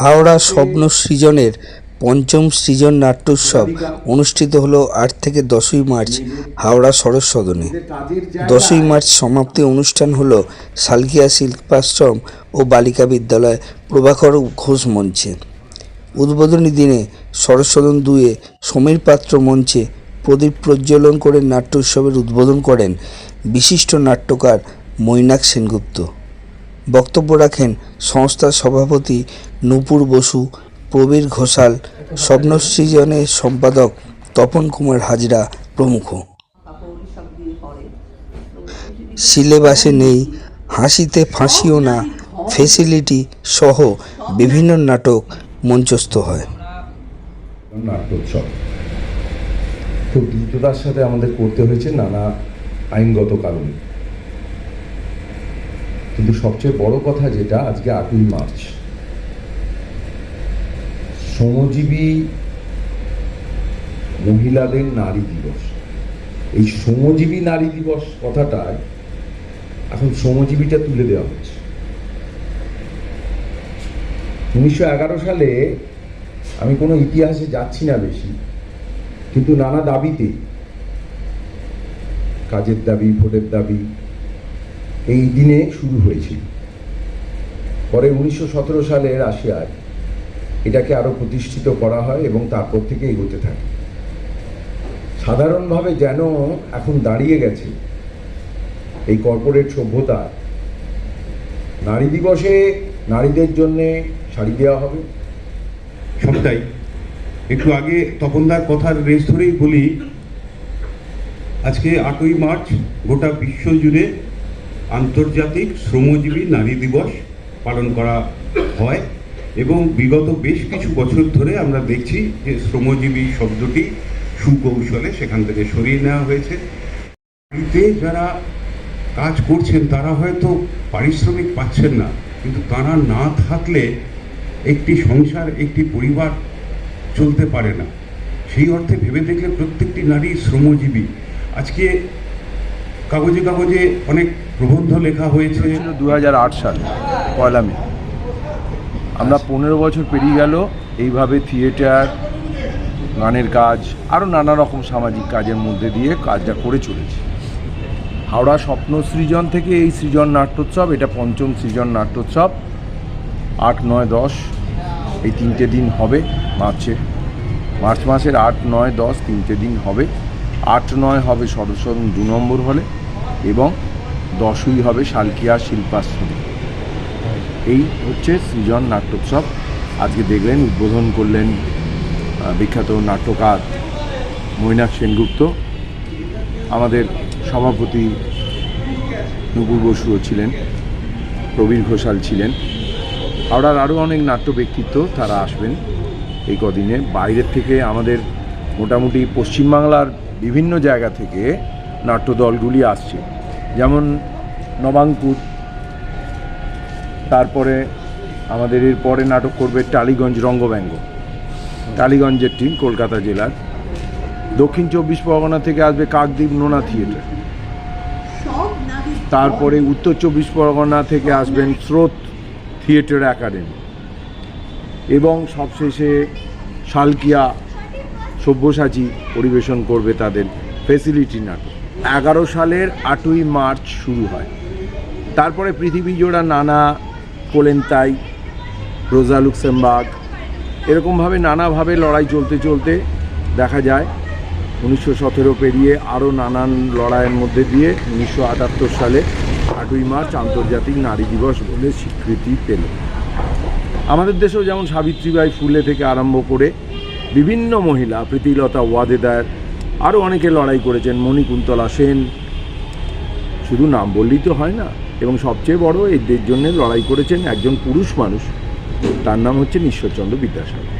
হাওড়া স্বপ্ন সৃজনের পঞ্চম সৃজন নাট্যোৎসব অনুষ্ঠিত হল 8 থেকে 10ই মার্চ হাওড়া সরোজ সদনে। 10ই মার্চ সমাপ্তি অনুষ্ঠান হল সালকিয়া শিল্পাশ্রম ও বালিকা বিদ্যালয় প্রভাকর ঘোষ মঞ্চে। উদ্বোধনী দিনে সরোজ সদন 2-এ সমীর পাত্র মঞ্চে প্রদীপ প্রজ্বলন করে নাট্যোৎসবের উদ্বোধন করেন বিশিষ্ট নাট্যকার মৈনাক সেনগুপ্ত। বক্তব্য রাখেন সংস্থার সভাপতি নূপুর বসু, প্রবীর ঘোষাল, স্বপ্নসৃজনের সম্পাদক তপন কুমার হাজরা প্রমুখ। সিলেবাসে নেই হাসিতে ফাঁসিও না ফেসিলিটি সহ বিভিন্ন নাটক মঞ্চস্থ হয়। নাট্যোৎসব খুব দ্রুততার সাথে আমাদের করতে হয়েছে নানা আইনগত কারণে, কিন্তু সবচেয়ে বড় কথা যেটা, আজকে 8ই মার্চ শ্রমজীবী মহিলাদের নারী দিবস। এই শ্রমজীবী নারী দিবস কথাটায় এখন শ্রমজীবীটা তুলে দেওয়া হচ্ছে। 1911 সালে, আমি কোনো ইতিহাসে যাচ্ছি না বেশি, কিন্তু নানা দাবিতে, কাজের দাবি, ভোটের দাবি, এই দিনে শুরু হয়েছিল। পরে 1917 সালে রাশিয়ায় এটাকে আরো প্রতিষ্ঠিত করা হয় এবং তারপর থেকে এগোতে থাকে। সাধারণভাবে যেন এখন দাঁড়িয়ে গেছে এই কর্পোরেট সভ্যতা, নারী দিবসে নারীদের জন্যে শাড়ি দেওয়া হবে। সবটাই একটু আগে তপনদার কথার রেস ধরেই বলি, আজকে 8ই মার্চ গোটা বিশ্ব জুড়ে আন্তর্জাতিক শ্রমজীবী নারী দিবস পালন করা হয় এবং বিগত বেশ কিছু বছর ধরে আমরা দেখছি যে শ্রমজীবী শব্দটি সুকৌশলে সেখান থেকে সরিয়ে নেওয়া হয়েছে। বাড়িতে যারা কাজ করছেন তারা হয়তো পারিশ্রমিক পাচ্ছেন না, কিন্তু তারা না থাকলে একটি সংসার, একটি পরিবার চলতে পারে না। সেই অর্থে ভেবে দেখলে প্রত্যেকটি নারী শ্রমজীবী। আজকে কাগজে কাগজে অনেক প্রবন্ধ লেখা হয়েছে। 2008 সালে 1 মে আমরা 15 বছর পেরিয়ে গেল এইভাবে থিয়েটার, গানের কাজ, আরও নানা রকম সামাজিক কাজের মধ্যে দিয়ে কাজটা করে চলেছি। হাওড়া স্বপ্ন সৃজন থেকে এই সৃজন নাট্যোৎসব, এটা পঞ্চম সৃজন নাট্যোৎসব। 8, 9, 10 এই 3টে দিন হবে মার্চ মাসের 8, 9, 10 3টে দিন হবে। 8, 9 হবে সরোজ সদন 2 নম্বর হলে এবং 10ই হবে সালকিয়া শিল্পাশ্রমে। এই হচ্ছে সৃজন নাট্যোৎসব। আজকে দেখলেন, উদ্বোধন করলেন বিখ্যাত নাট্যকার মৈনাক সেনগুপ্ত। আমাদের সভাপতি নূপুর বসুও ছিলেন, প্রবীর ঘোষাল ছিলেন। হাওড়ার আরও অনেক নাট্য ব্যক্তিত্ব তারা আসবেন এই কদিনে। বাইরের থেকে আমাদের মোটামুটি পশ্চিমবাংলার বিভিন্ন জায়গা থেকে নাট্যদলগুলি আসছে, যেমন নবাঙ্কুর, তারপরে আমাদের এর পরে নাটক করবে টালিগঞ্জ রঙ্গব্যঙ্গ, টালিগঞ্জের টিম কলকাতা জেলার। দক্ষিণ 24 পরগনা থেকে আসবে কাকদ্বীপ নোনা থিয়েটার। তারপরে উত্তর 24 পরগনা থেকে আসবেন স্রোত থিয়েটার একাডেমি এবং সবশেষে সালকিয়া সব্যসাচী পরিবেশন করবে তাদের ফেসিলিটি নাটক। 11 সালের 8ই মার্চ শুরু হয়। তারপরে পৃথিবী জোড়া নানা, কোলেন্তাই, রোজা লুক্সেমবার্গ, এরকমভাবে নানাভাবে লড়াই চলতে চলতে দেখা যায় 1917 পেরিয়ে আরও নানান লড়াইয়ের মধ্যে দিয়ে 1978 সালে 8ই মার্চ আন্তর্জাতিক নারী দিবস বলে স্বীকৃতি পেল। আমাদের দেশেও যেমন সাবিত্রীবাই ফুলে থেকে আরম্ভ করে বিভিন্ন মহিলা, প্রীতিলতা ওয়াদেদার, আরও অনেকে লড়াই করেছেন, মণিকুন্তলা সেন, শুধু নাম বললেই তো হয় না। এবং সবচেয়ে বড় এদের জন্য লড়াই করেছেন একজন পুরুষ মানুষ, তার নাম হচ্ছে ঈশ্বরচন্দ্র বিদ্যাসাগর।